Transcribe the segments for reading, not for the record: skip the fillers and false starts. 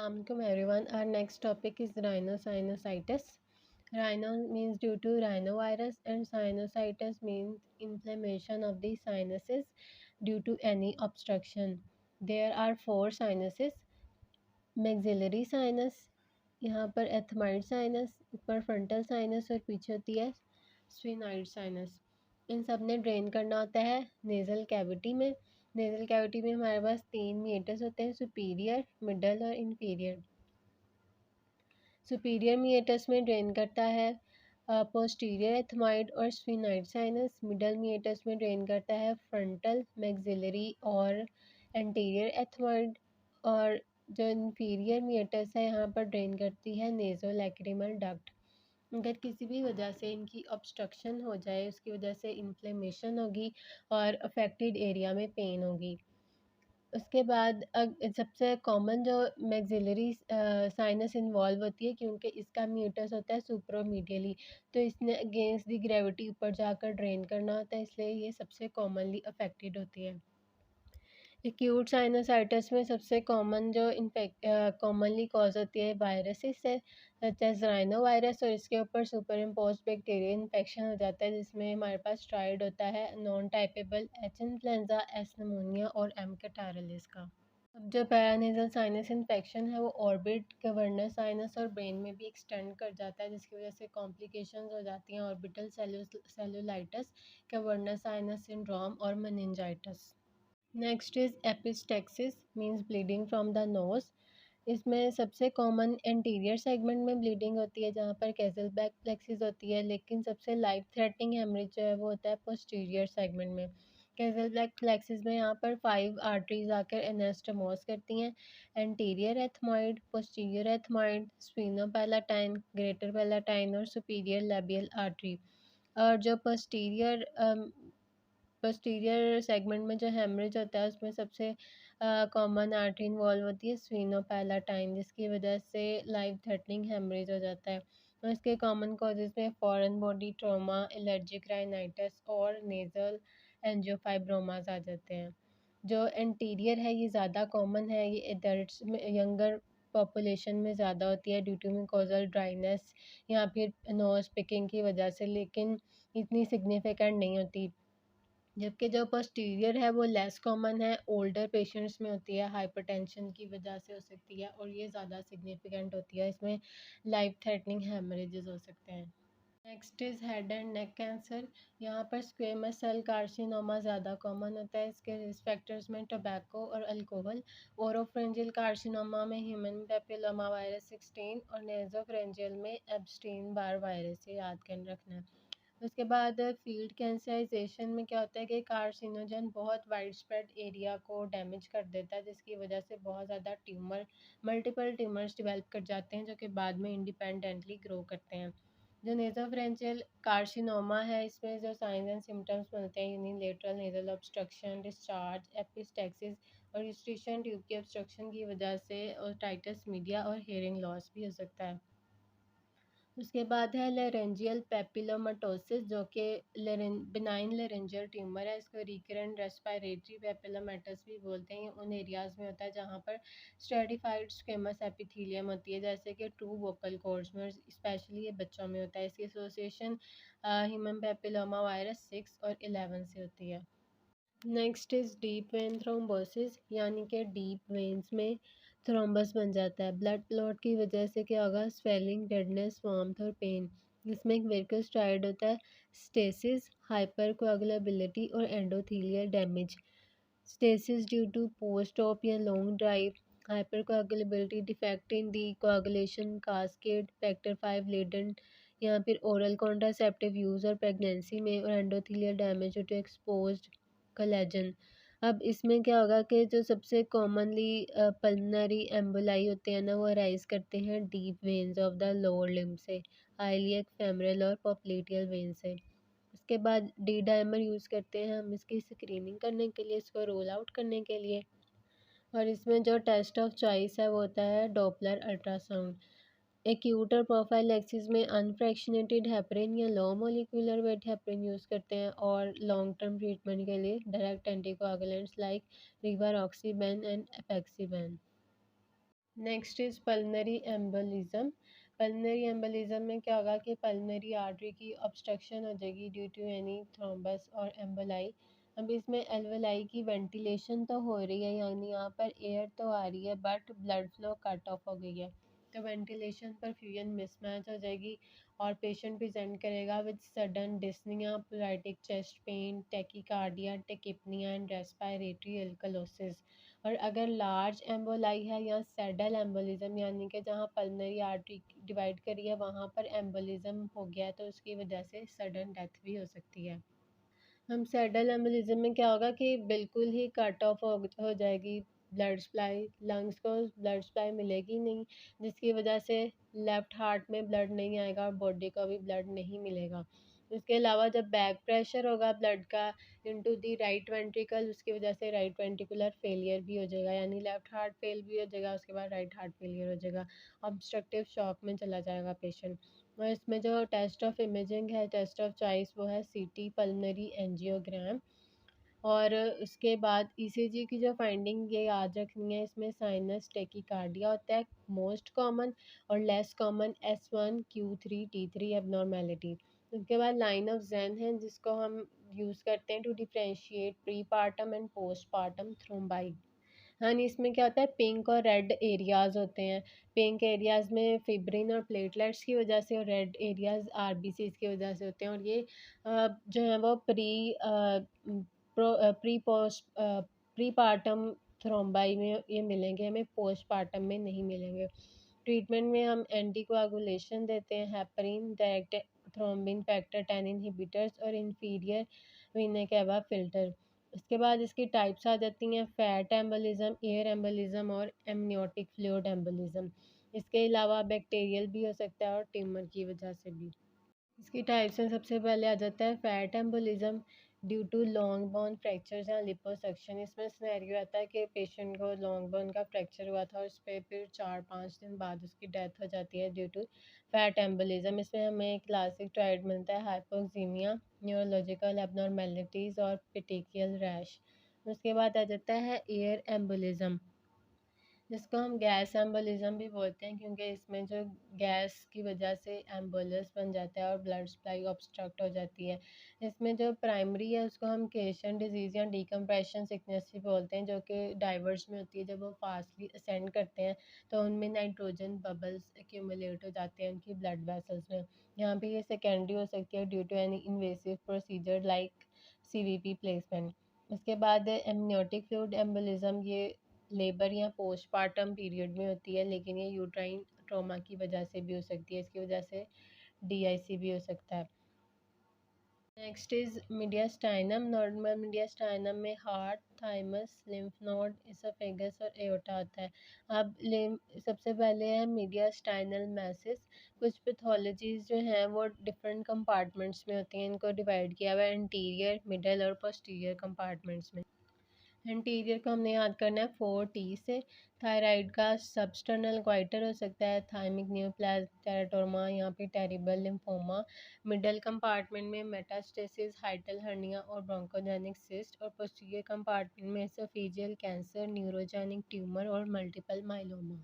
Assalamualaikum everyone. Our next topic is rhinosinusitis. Rhino means due to rhinovirus and sinusitis means inflammation of the sinuses due to any obstruction. There are four sinuses: maxillary sinus, यहाँ पर एथमाइड sinus, ऊपर frontal sinus और पीछे होती है sphenoid sinus. इन सब ने drain करना होता है नेज़ल कैविटी में। नेज़ल कैविटी में हमारे पास तीन मीटर्स होते हैं, सुपीरियर, मिडल और इन्फीरियर। सुपीरियर मीएटस में ड्रेन करता है पोस्टीरियर एथमाइड और स्फिनॉइड साइनस। मिडल मीएटस में ड्रेन करता है फ्रंटल, मैक्सिलरी और एंटीरियर एथमाइड। और जो इन्फीरियर मीएटस है यहाँ पर ड्रेन करती है नेज़ोलैक्रिमल डक्ट। अगर किसी भी वजह से इनकी ऑब्स्ट्रक्शन हो जाए, उसकी वजह से इन्फ्लेमेशन होगी और अफेक्टेड एरिया में पेन होगी। उसके बाद सबसे कॉमन जो मैक्सिलरी साइनस इन्वॉल्व होती है, क्योंकि इसका म्यूटस होता है सुप्रोमीडियली, तो इसने अगेंस्ट दी ग्रेविटी ऊपर जाकर ड्रेन करना होता है, इसलिए ये सबसे कॉमनली अफेक्टेड होती है। एक्यूट साइनसाइटिस में सबसे कॉमन जो कॉमनली कॉज होती है वायरसेस है, सच एज राइनो वायरस, और इसके ऊपर सुपर इम्पोज बैक्टीरियल इन्फेक्शन हो जाता है, जिसमें हमारे पास स्ट्राइड होता है, non typeable, H influenza, S pneumonia और एम कैटारलिस का। अब जो पैरानेजल साइनस इन्फेक्शन है वो ऑर्बिट, कवर्नर साइनस और ब्रेन में भी एक्सटेंड कर जाता है, जिसकी वजह से कॉम्प्लिकेशंस हो जाती हैं orbital cellulitis, cavernous sinus syndrome और meningitis. Next is epistaxis means bleeding from the nose. इसमें सबसे कॉमन एंटीरियर सेगमेंट में ब्लीडिंग होती है, जहाँ पर कैसलबैक प्लेक्सिस होती है, लेकिन सबसे लाइफ थ्रेटनिंग हेमरेज जो है वो होता है पोस्टीरियर सेगमेंट में। कैसलबैक प्लेक्सिस में यहाँ पर 5 आर्टरीज आकर एनास्टमोस करती हैं: anterior ethmoid, posterior ethmoid, sphenopalatine, greater palatine और सुपीरियर लेबियल आर्टरी। और जो पोस्टीरियर सेगमेंट में जो हेमरेज होता है, उसमें सबसे कॉमन आर्टरी इन्वॉल्व होती है स्फीनोपैलाटाइन, जिसकी वजह से लाइफ थ्रेटनिंग हेमरेज हो जाता है। और इसके कॉमन कॉजेज़ में foreign body trauma, allergic rhinitis और नेज़ल एंजियोफाइब्रोमास आ जाते हैं। जो एंटीरियर है ये ज़्यादा कॉमन है, ये एडल्ट्स में, यंगर पॉपुलेशन में ज़्यादा होती है ड्यू टू म्यूकोजल ड्राइनेस या फिर नोज़ पिकिंग की वजह से, लेकिन इतनी सिग्निफिकेंट नहीं होती। जबकि जो पोस्टीरियर है वो लेस कॉमन है, ओल्डर पेशेंट्स में होती है, हाइपरटेंशन की वजह से हो सकती है और ये ज़्यादा सिग्निफिकेंट होती है, इसमें लाइफ थ्रेटनिंग हेमरेजेस हो सकते हैं। Next is head and neck cancer. यहाँ पर स्क्वेमस सेल कार्सिनोमा ज़्यादा कॉमन होता है। इसके रिस्क फैक्टर्स में टोबैको और अल्कोहल। ओरोफ्रेंजियल कार्सिनोमा में ह्यूमन पेपिलोमा वायरस 16 और नेजोफ्रेंजियल में एब्स्टीन बार वायरस, ये याद कर रखना है। उसके बाद फील्ड कैंसराइजेशन में क्या होता है कि कार्सिनोजन बहुत वाइड स्प्रेड एरिया को डैमेज कर देता है, जिसकी वजह से बहुत ज़्यादा मल्टीपल ट्यूमर्स डेवलप कर जाते हैं, जो कि बाद में इंडिपेंडेंटली ग्रो करते हैं। जो नेज़ोफेरेंजियल कार्सिनोमा है, इसमें जो साइंस एंड सिम्टम्स बनते हैं unilateral nasal obstruction, discharge, epistaxis और यूस्ट्रिशियन ट्यूब के ऑब्स्ट्रक्शन की वजह से ओटाइटिस मीडिया और हेयरिंग लॉस भी हो सकता है। उसके बाद है लेरेंजियल पेपिलोमाटोसिस, जो कि बिनाइन लेरेंजियल ट्यूमर है। इसको रिकरेंट रेस्पिरेटरी पेपिलोमाटस भी बोलते हैं। ये उन एरियाज़ में होता है जहाँ पर स्ट्रेटिफाइड स्क्वेमस एपिथेलियम होती है, जैसे कि ट्रू वोकल कॉर्ड्स में, और स्पेशली ये बच्चों में होता है। इसकी एसोसिएशन ह्यूमन पेपिलोमा वायरस 6 और 11 से होती है। Next is deep vein thrombosis, यानी कि डीप वेन्स में थ्रोम्बस बन जाता है। ब्लड क्लॉट की वजह से क्या होगा? स्वेलिंग, रेडनेस, वार्मथ और पेन। इसमें एक वेरिकोस स्ट्राइड होता है, स्टेसिस, हाइपर कोagulability और endothelial damage. Stasis due to post op या long drive, hyper coagulability defect in the coagulation cascade, factor 5 Leiden या फिर ओरल कॉन्ट्रासेप्टिव यूज़ और प्रेगनेंसी में, और endothelial damage due to exposed collagen. अब इसमें क्या होगा कि जो सबसे कॉमनली पल्मनरी एम्बोलाई होते हैं ना, वो राइज करते हैं deep veins of the lower limb से, हाइलियक फेमरल और पॉप्लेटियल वेन से। उसके बाद डी डायमर यूज़ करते हैं हम इसकी स्क्रीनिंग करने के लिए, इसको रोल आउट करने के लिए। और इसमें जो टेस्ट ऑफ चॉइस है वो होता है डॉपलर अल्ट्रासाउंड। एक्यूट और प्रोफाइलैक्सिस में अनफ्रैक्शनेटेड हेपरिन या low molecular weight heparin use करते हैं, और लॉन्ग टर्म ट्रीटमेंट के लिए direct anticoagulants like rivaroxaban and apixaban. Next is pulmonary embolism. Pulmonary embolism में क्या होगा कि पल्मनरी आर्टरी की ऑब्स्ट्रक्शन हो जाएगी ड्यू टू एनी थ्रोम्बस और एम्बोलाई। अब इसमें एल्वेलाई की वेंटिलेशन तो हो रही है, यानी यहाँ पर एयर तो आ रही है, but blood flow cut off हो गई है, तो वेंटिलेशन परफ्यूजन मिसमैच हो जाएगी और पेशेंट प्रेजेंट करेगा with sudden dyspnoea, pleuritic chest pain, tachycardia, tachypnoea and respiratory alkalosis. और अगर लार्ज एम्बोलाई है या सैडल एम्बोलिज्म, यानी कि जहाँ पल्मनरी आर्टरी डिवाइड करी है वहाँ पर एम्बोलिज्म हो गया है, तो उसकी वजह से सडन डेथ भी हो सकती है। हम सैडल एम्बोलिज्म में क्या होगा कि बिल्कुल ही कट ऑफ हो जाएगी ब्लड सप्लाई, लंग्स को ब्लड सप्लाई मिलेगी नहीं, जिसकी वजह से लेफ्ट हार्ट में ब्लड नहीं आएगा और बॉडी को भी ब्लड नहीं मिलेगा। इसके अलावा जब बैक प्रेशर होगा ब्लड का इनटू दी राइट वेंट्रिकल, उसकी वजह से राइट वेंट्रिकुलर फेलियर भी हो जाएगा, यानी लेफ्ट हार्ट फेल भी हो जाएगा, उसके बाद राइट हार्ट फेलियर हो जाएगा, ऑब्स्ट्रक्टिव शॉक में चला जाएगा पेशेंट। और इसमें जो टेस्ट ऑफ इमेजिंग है, टेस्ट ऑफ चॉइस, वो है सीटी पल्मनरी एंजियोग्राम। और उसके बाद ईसीजी की जो फाइंडिंग ये याद रखनी है, इसमें साइनस टेकिकार्डिया होता है मोस्ट कॉमन, और less common S1Q3 T3 abnormality. उसके बाद लाइन ऑफ जैन है जिसको हम यूज़ करते हैं to differentiate pre partum and post partum thrombi. हाँ, इसमें क्या होता है, पिंक और रेड एरियाज़ होते हैं। पिंक एरियाज़ में फिब्रिन और प्लेटलेट्स की वजह से, और रेड एरियाज़ आरबीसीज़ की वजह से होते हैं। और ये जो है वो प्री पार्टम थ्रोम्बाई में ये मिलेंगे, हमें पोस्ट पार्टम में नहीं मिलेंगे। ट्रीटमेंट में हम एंटीकोआगुलेशन देते हैं, heparin, direct thrombin factor 10 inhibitors और इंफीरियर वीना कैवा फिल्टर। उसके बाद इसकी टाइप्स आ जाती हैं, फैट एम्बोलिज्म, एयर एम्बोलिज्म और एमनियोटिक फ्लूइड एम्बोलिज्म। इसके अलावा बैक्टीरियल भी हो सकता है और ट्यूमर की वजह से भी। इसकी टाइप्स में सबसे पहले आ जाता है fat embolism due to long bone fractures या लिपोसक्शन। इसमें सिनेरियो आता है कि पेशेंट को लॉन्ग बोन का फ्रैक्चर हुआ था और उस पर फिर 4-5 दिन बाद उसकी डेथ हो जाती है ड्यू टू फैट एम्बोलिज्म। इसमें हमें क्लासिक ट्राइड मिलता है हाइपोक्सीमिया, न्यूरोलॉजिकल एबनॉर्मेलिटीज़ और पेटिकियल रैश। उसके बाद आ जाता है एयर एम्बोलिज्म, जिसको हम गैस एम्बोलिज्म भी बोलते हैं, क्योंकि इसमें जो गैस की वजह से एम्बोलस बन जाता है और ब्लड सप्लाई ऑब्स्ट्रक्ट हो जाती है। इसमें जो प्राइमरी है उसको हम केशन डिजीज़ या डिकम्प्रेशन सिकनेस भी बोलते हैं, जो कि डाइवर्स में होती है। जब वो फास्टली असेंड करते हैं तो उनमें नाइट्रोजन बबल्स एक्यूमुलेट हो जाते हैं उनकी ब्लड वेसल्स में। यहाँ पे ये सेकेंडरी हो सकती है due to any invasive procedure like CVP placement. उसके बाद एमनियोटिक फ्लूइड एम्बोलिज्म, ये लेबर या पोस्टपार्टम पीरियड में होती है, लेकिन ये यूट्राइन ट्रॉमा की वजह से भी हो सकती है, इसकी वजह से डीआईसी भी हो सकता है। Next is mediastinum. Normal mediastinum में heart, thymus, lymph node, oesophagus और एओर्टा होता है। अब सबसे पहले है मीडियास्टाइनल मैसिस। कुछ पैथोलॉजीज जो हैं वो डिफरेंट कंपार्टमेंट्स में होती हैं, इनको डिवाइड किया हुआ है एंटीरियर, मिडल और पोस्टीरियर कंपार्टमेंट्स में। इंटीरियर को हमने याद करना है 4T से। थायराइड का सबस्टर्नल क्वाइटर हो सकता है, थाइमिक न्यूप्लाज, टेराटोमा, यहाँ पे टेरिबल लिम्फोमा। मिडल कंपार्टमेंट में मेटास्टेसिस, हाइटल हर्निया और ब्रोंकोजेनिक सिस्ट। और पोस्टीरियर कंपार्टमेंट में एसोफेजियल कैंसर, न्यूरोजेनिक ट्यूमर और मल्टीपल माइलोमा।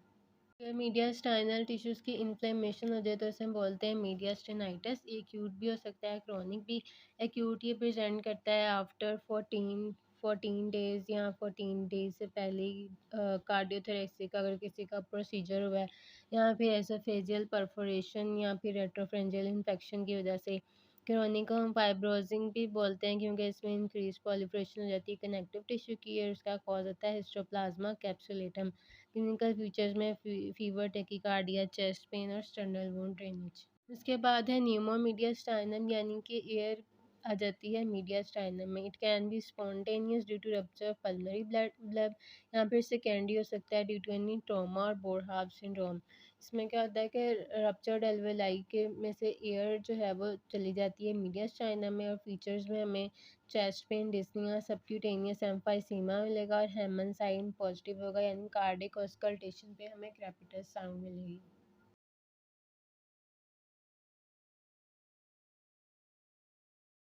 अगर मीडियास्टाइनल टिश्यूज़ की इन्फ्लेमेशन हो जाए तो इसे हम बोलते हैं मीडियास्टिनाइटिस। ये एक्यूट भी हो सकता है, क्रोनिक भी। एक्यूट ये प्रेजेंट करता है आफ्टर 14 डेज़ या 14 डेज़ से पहले ही कार्डियोथोरेसिक अगर किसी का प्रोसीजर हुआ है, या फिर एसोफेजियल परफोरेशन या फिर रेट्रोफ्रेंजियल इन्फेक्शन की वजह से। क्रोनिक को हम फाइब्रोजिंग भी बोलते हैं, क्योंकि इसमें इंक्रीज पॉलिफरेशन हो जाती है कनेक्टिव टिश्यू की, और उसका कॉज होता है हिस्टोप्लाज्मा कैप्सुलेटम। क्लिनिकल फीचर्स में फीवर, टेकिकार्डिया, चेस्ट पेन और स्टर्नल वुंड ड्रेनेज। उसके बाद है न्यूमो मीडियास्टाइनम, यानी कि एयर आ जाती है मीडियास्टाइनम में। It can be spontaneous due to rupture pulmonary bleb, यहाँ पर सेकेंडरी हो सकता है ड्यू टू एनी ट्रॉमा और बोरहाब सिंड्रोम। इसमें क्या होता है कि रप्चर्ड एल्वेलाई के में से एयर जो है वो चली जाती है मीडियास्टाइनम में, और फीचर्स में हमें chest pain, dyspnoea, subcutaneous emphysema मिलेगा और हेमन साइन पॉजिटिव होगा, यानी कार्डिक ऑस्कल्टेशन पे हमें क्रेपिटस साउंड मिलेगी।